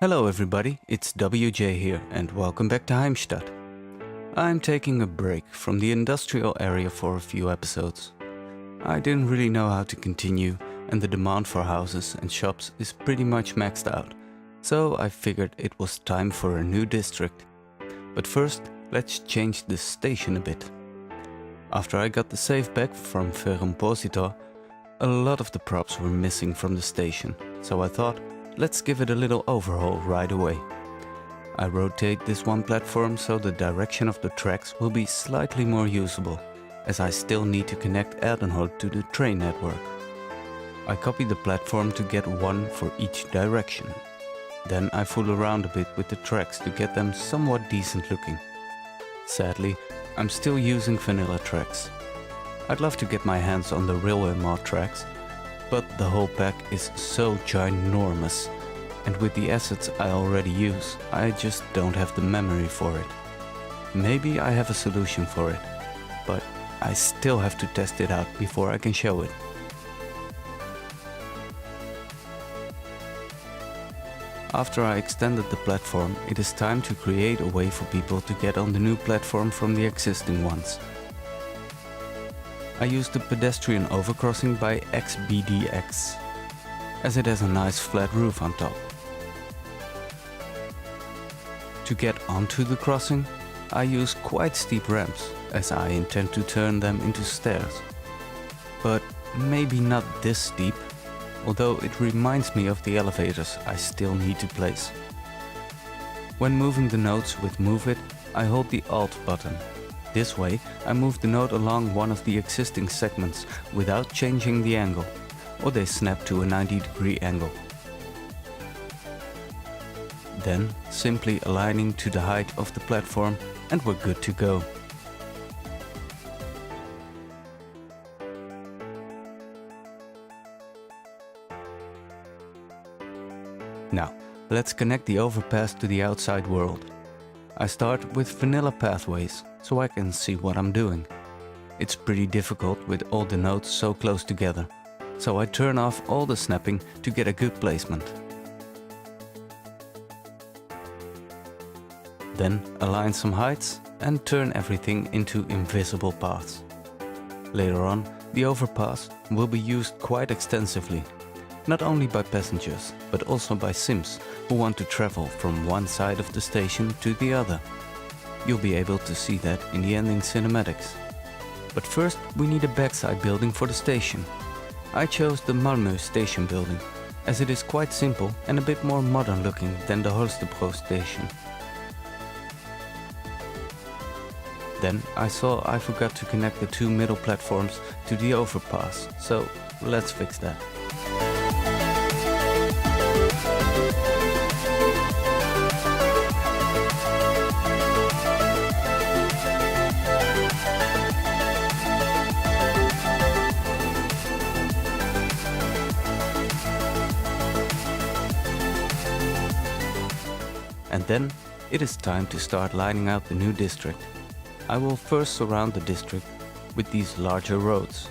Hello everybody, it's WJ here and welcome back to Heimstadt. I'm taking a break from the industrial area for a few episodes. I didn't really know how to continue and the demand for houses and shops is pretty much maxed out, so I figured it was time for a new district. But first, let's change the station a bit. After I got the save back from Verumpositor, a lot of the props were missing from the station, so I thought, let's give it a little overhaul right away. I rotate this one platform so the direction of the tracks will be slightly more usable, as I still need to connect Adenholt to the train network. I copy the platform to get one for each direction. Then I fool around a bit with the tracks to get them somewhat decent looking. Sadly, I'm still using vanilla tracks. I'd love to get my hands on the railway mod tracks, but the whole pack is so ginormous, and with the assets I already use, I just don't have the memory for it. Maybe I have a solution for it, but I still have to test it out before I can show it. After I extended the platform, it is time to create a way for people to get on the new platform from the existing ones. I used the pedestrian overcrossing by XBDX, as it has a nice flat roof on top. To get onto the crossing, I use quite steep ramps, as I intend to turn them into stairs. But maybe not this steep, although it reminds me of the elevators I still need to place. When moving the nodes with Move It, I hold the Alt button. This way, I move the node along one of the existing segments without changing the angle, or they snap to a 90-degree angle. Then, simply aligning to the height of the platform and we're good to go. Now, let's connect the overpass to the outside world. I start with vanilla pathways, so I can see what I'm doing. It's pretty difficult with all the nodes so close together, so I turn off all the snapping to get a good placement. Then align some heights and turn everything into invisible paths. Later on, the overpass will be used quite extensively, not only by passengers, but also by Sims who want to travel from one side of the station to the other. You'll be able to see that in the ending cinematics. But first we need a backside building for the station. I chose the Malmö station building, as it is quite simple and a bit more modern looking than the Holstebro station. Then I saw I forgot to connect the two middle platforms to the overpass, so let's fix that. And then it is time to start lining out the new district. I will first surround the district with these larger roads.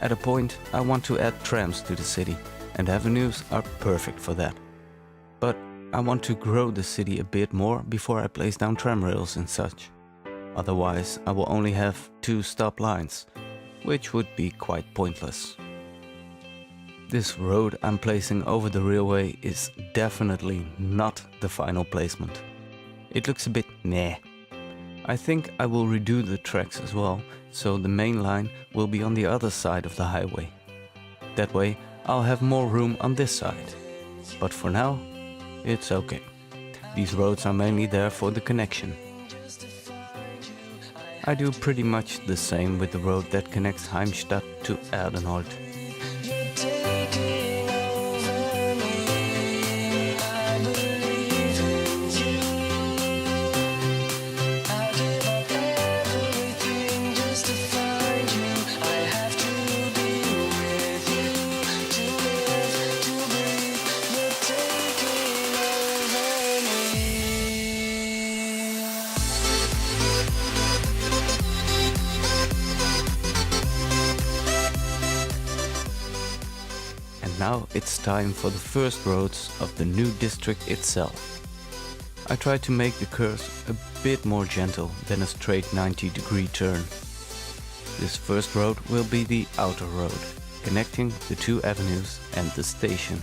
At a point I want to add trams to the city, and avenues are perfect for that. But I want to grow the city a bit more before I place down tram rails and such. Otherwise I will only have 2 stop lines, which would be quite pointless. This road I'm placing over the railway is definitely not the final placement. It looks a bit meh. I think I will redo the tracks as well, so the main line will be on the other side of the highway. That way I'll have more room on this side. But for now, it's okay. These roads are mainly there for the connection. I do pretty much the same with the road that connects Heimstadt to Adenholt. Now it's time for the first roads of the new district itself. I tried to make the curves a bit more gentle than a straight 90-degree turn. This first road will be the outer road, connecting the two avenues and the station.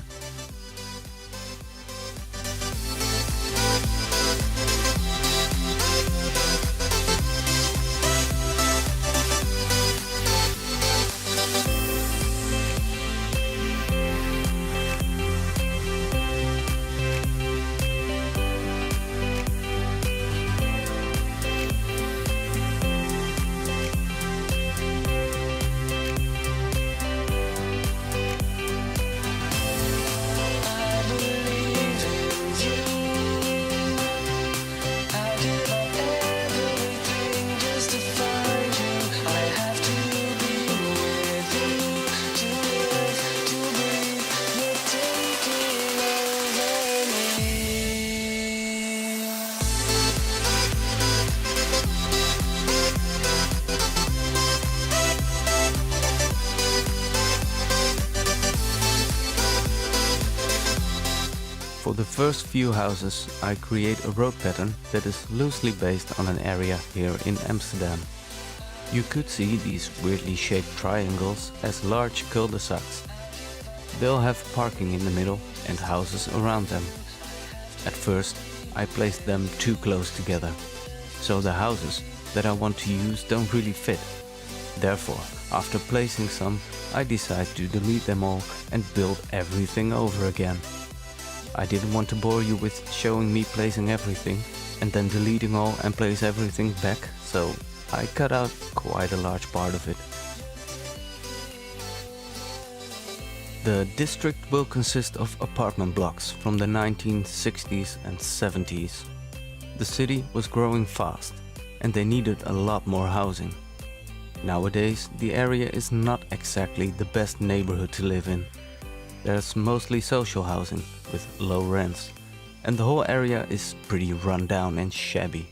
For the first few houses, I create a road pattern that is loosely based on an area here in Amsterdam. You could see these weirdly shaped triangles as large cul-de-sacs. They'll have parking in the middle and houses around them. At first, I placed them too close together, so the houses that I want to use don't really fit. Therefore, after placing some, I decided to delete them all and build everything over again. I didn't want to bore you with showing me placing everything and then deleting all and place everything back, so I cut out quite a large part of it. The district will consist of apartment blocks from the 1960s and 70s. The city was growing fast and they needed a lot more housing. Nowadays, the area is not exactly the best neighborhood to live in. There's mostly social housing with low rents, and the whole area is pretty run down and shabby.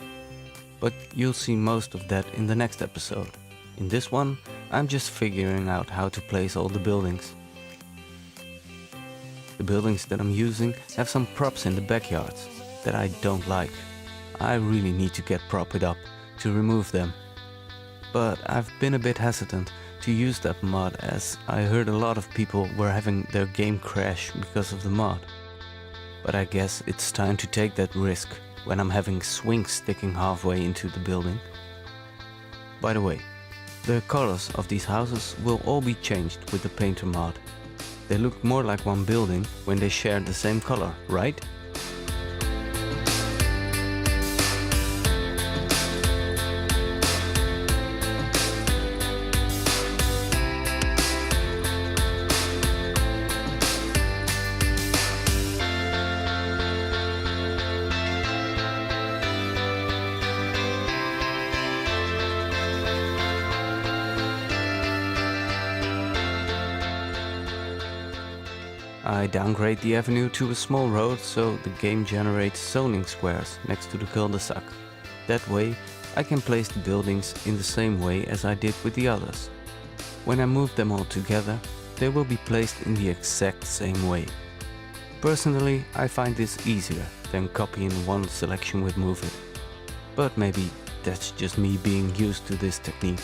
But you'll see most of that in the next episode. In this one, I'm just figuring out how to place all the buildings. The buildings that I'm using have some props in the backyards that I don't like. I really need to get propped up to remove them. But I've been a bit hesitant to use that mod as I heard a lot of people were having their game crash because of the mod. But I guess it's time to take that risk when I'm having swings sticking halfway into the building. By the way, the colors of these houses will all be changed with the painter mod. They look more like one building when they share the same color, right? I downgrade the avenue to a small road so the game generates zoning squares next to the cul-de-sac. That way I can place the buildings in the same way as I did with the others. When I move them all together, they will be placed in the exact same way. Personally, I find this easier than copying one selection with Move It. But maybe that's just me being used to this technique.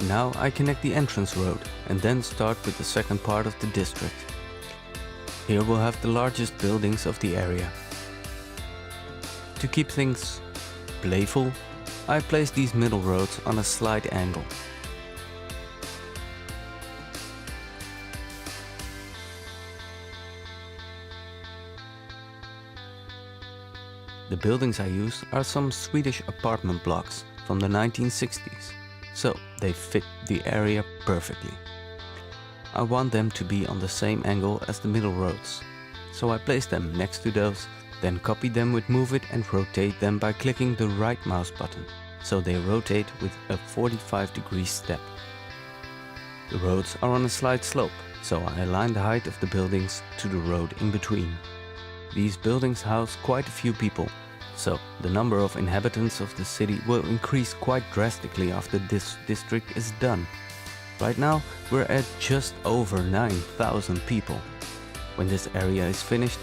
Now I connect the entrance road and then start with the second part of the district. Here we'll have the largest buildings of the area. To keep things playful, I place these middle roads on a slight angle. The buildings I use are some Swedish apartment blocks from the 1960s. So they fit the area perfectly. I want them to be on the same angle as the middle roads. So I place them next to those, then copy them with Move It and rotate them by clicking the right mouse button. So they rotate with a 45-degree step. The roads are on a slight slope, so I align the height of the buildings to the road in between. These buildings house quite a few people, So the number of inhabitants of the city will increase quite drastically after this district is done. Right now we're at just over 9,000 people. When this area is finished,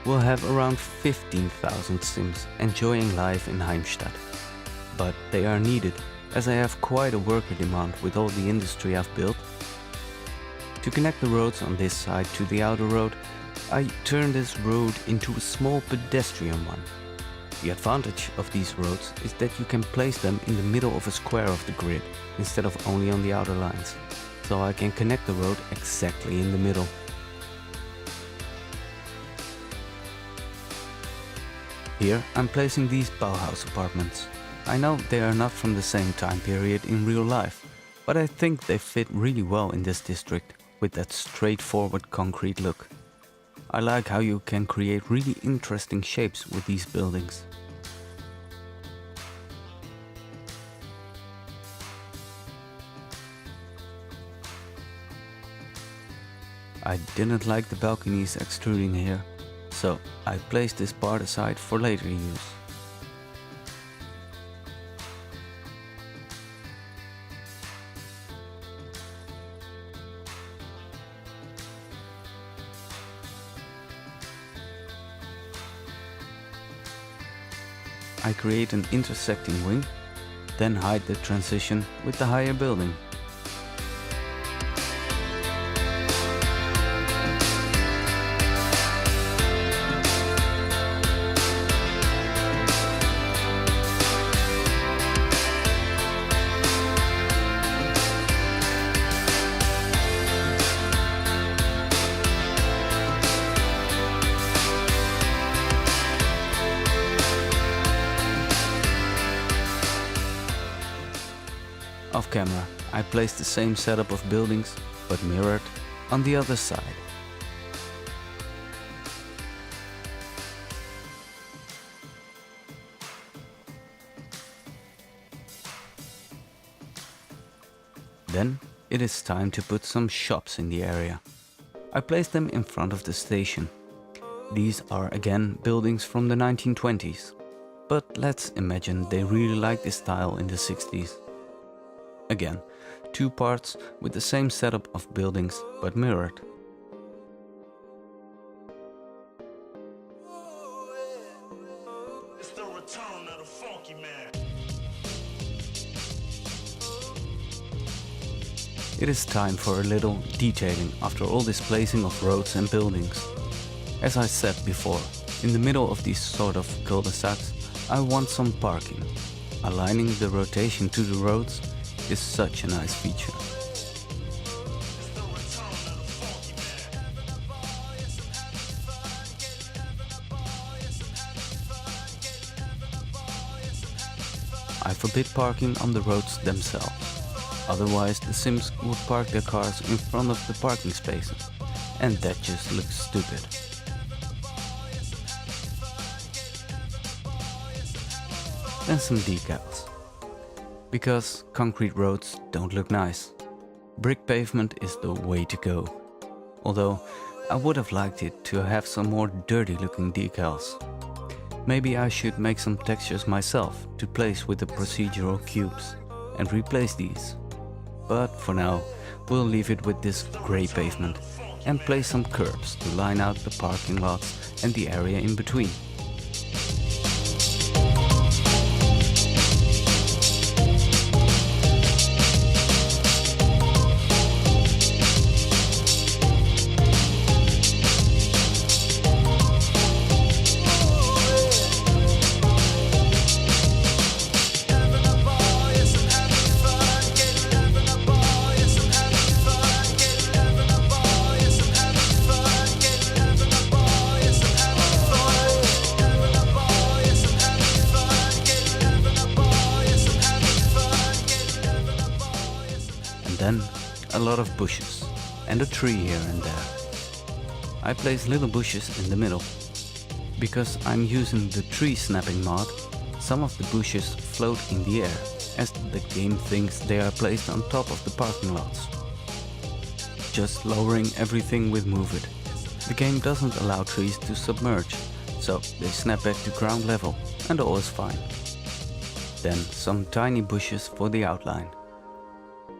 we'll have around 15,000 Sims enjoying life in Heimstadt. But they are needed, as I have quite a worker demand with all the industry I've built. To connect the roads on this side to the outer road, I turn this road into a small pedestrian one. The advantage of these roads is that you can place them in the middle of a square of the grid, instead of only on the outer lines. So I can connect the road exactly in the middle. Here I'm placing these Bauhaus apartments. I know they are not from the same time period in real life, but I think they fit really well in this district with that straightforward concrete look. I like how you can create really interesting shapes with these buildings. I didn't like the balconies extruding here, so I placed this part aside for later use. I create an intersecting wing, then hide the transition with the higher building. Off camera, I placed the same setup of buildings, but mirrored, on the other side. Then it is time to put some shops in the area. I placed them in front of the station. These are again buildings from the 1920s, but let's imagine they really liked this style in the 60s. Again, two parts with the same setup of buildings but mirrored. It's the return of the funky man. It is time for a little detailing after all this placing of roads and buildings. As I said before, in the middle of these sort of cul-de-sacs, I want some parking. Aligning the rotation to the roads is such a nice feature. I forbid parking on the roads themselves. Otherwise the Sims would park their cars in front of the parking spaces, and that just looks stupid. Then some decals. Because concrete roads don't look nice. Brick pavement is the way to go. Although I would have liked it to have some more dirty looking decals. Maybe I should make some textures myself to place with the procedural cubes and replace these. But for now, we'll leave it with this grey pavement and place some curbs to line out the parking lots and the area in between. Then a lot of bushes and a tree here and there. I place little bushes in the middle. Because I'm using the tree snapping mod, some of the bushes float in the air, as the game thinks they are placed on top of the parking lots. Just lowering everything with Move It. The game doesn't allow trees to submerge, so they snap back to ground level and all is fine. Then some tiny bushes for the outline.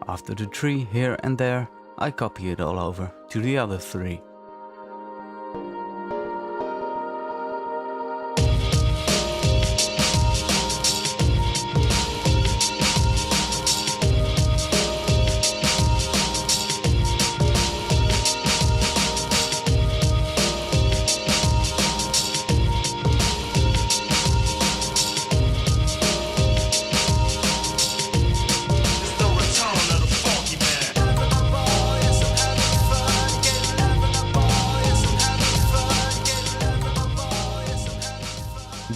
After the tree here and there, I copy it all over to the other 3. It's the return of the funky man.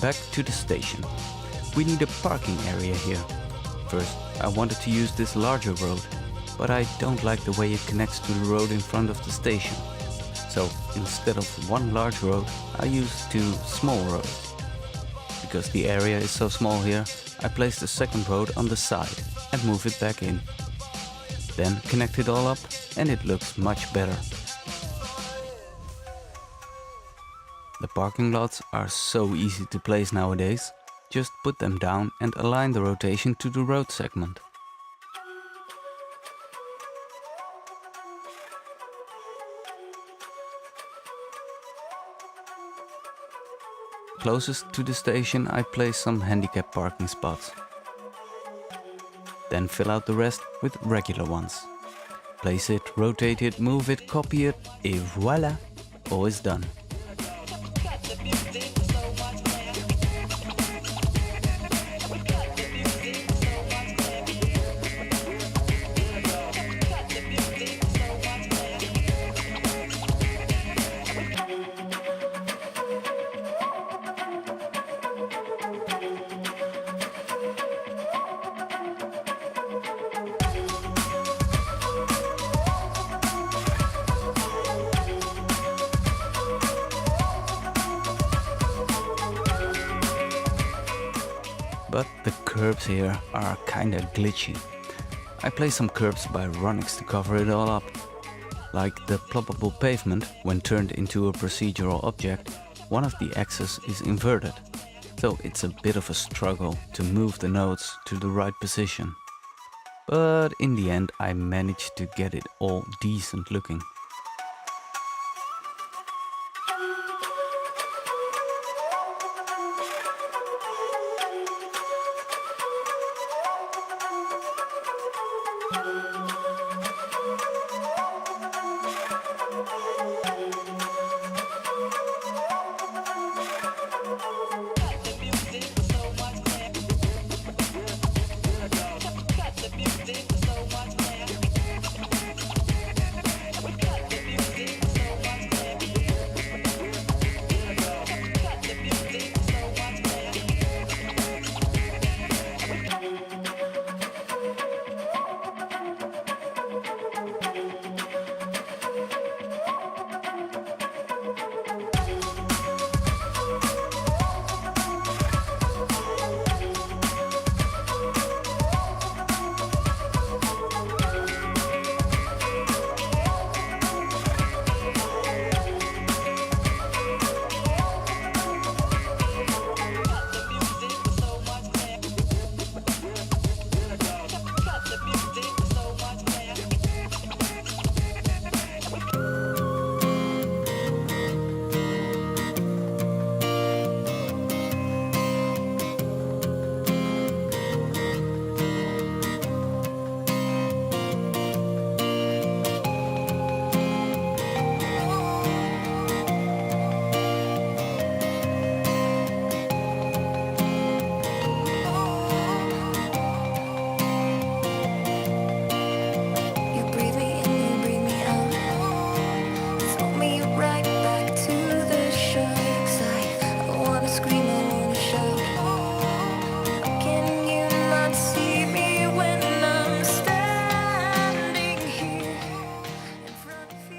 Back to the station. We need a parking area here. First, I wanted to use this larger road, but I don't like the way it connects to the road in front of the station. So instead of one large road, I used 2 small roads. Because the area is so small here, I placed a second road on the side and move it back in. Then connect it all up and it looks much better. The parking lots are so easy to place nowadays. Just put them down and align the rotation to the road segment. Closest to the station I place some handicap parking spots. Then fill out the rest with regular ones. Place it, rotate it, move it, copy it, et voila! All is done. But the curbs here are kinda glitchy. I place some curbs by Ronix to cover it all up. Like the ploppable pavement, when turned into a procedural object, one of the axes is inverted. So it's a bit of a struggle to move the nodes to the right position. But in the end I managed to get it all decent looking.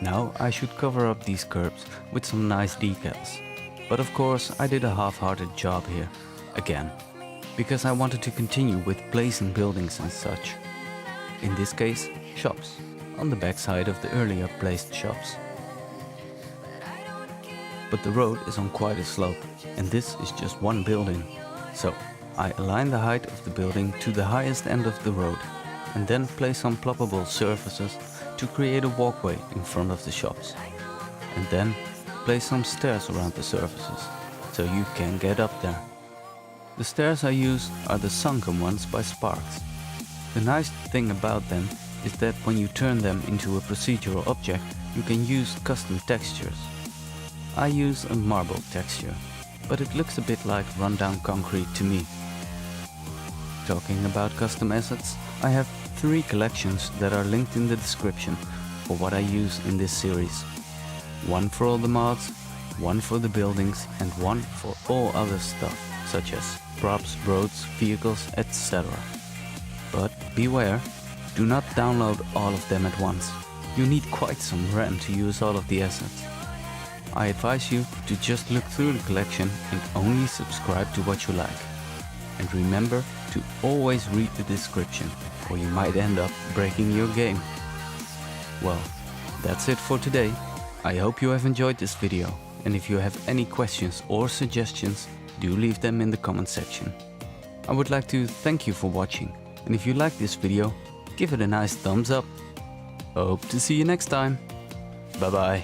Now I should cover up these curbs with some nice decals. But of course I did a half-hearted job here, again, because I wanted to continue with placing buildings and such. In this case, shops, on the backside of the earlier placed shops. but the road is on quite a slope, and this is just one building. So I align the height of the building to the highest end of the road, and then place some ploppable surfaces to create a walkway in front of the shops. And then place some stairs around the surfaces, so you can get up there. The stairs I use are the sunken ones by Sparks. The nice thing about them is that when you turn them into a procedural object, you can use custom textures. I use a marble texture, but it looks a bit like rundown concrete to me. Talking about custom assets, I have 3 collections that are linked in the description for what I use in this series. One for all the mods, one for the buildings, and one for all other stuff, such as props, roads, vehicles, etc. But beware, do not download all of them at once. You need quite some RAM to use all of the assets. I advise you to just look through the collection and only subscribe to what you like. And remember to always read the description, or you might end up breaking your game. Well, that's it for today. I hope you have enjoyed this video, and if you have any questions or suggestions, do leave them in the comment section. I would like to thank you for watching, and if you like this video, give it a nice thumbs up. Hope to see you next time. Bye bye.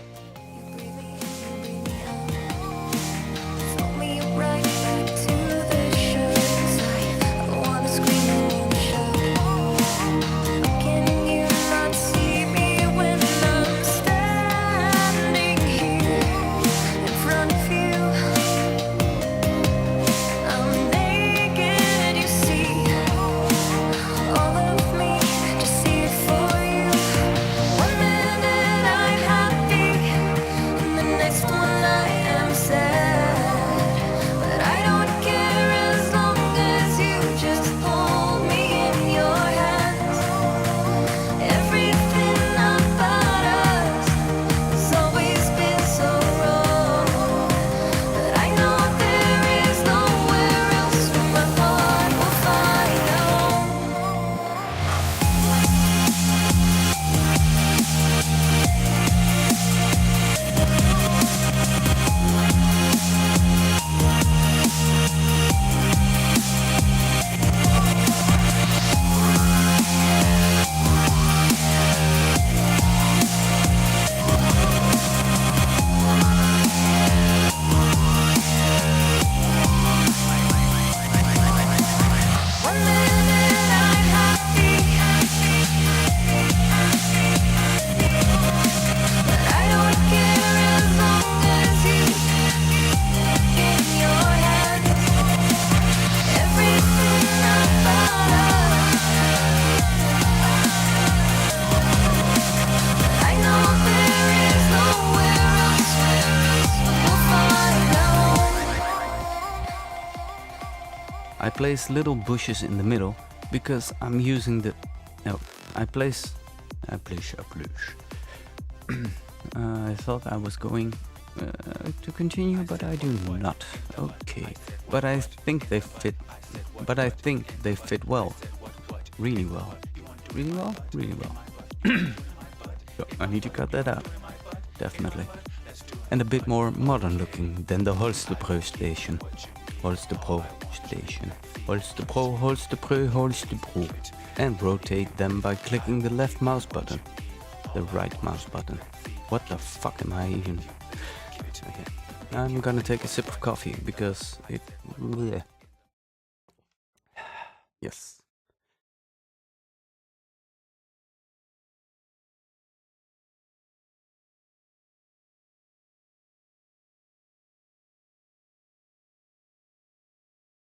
I place little bushes in the middle because I'm using the... No, I thought I was going to continue, but I do not. Okay, but I think they fit. But I think they fit well, really well, really well, really well. So I need to cut that out, definitely. And a bit more modern looking than the Holstebro station. Holstebro station. Holstebro, Holstebro, Holstebro. And rotate them by clicking the left mouse button. The right mouse button. What the fuck am I even... Okay. I'm gonna take a sip of coffee because it... Yes.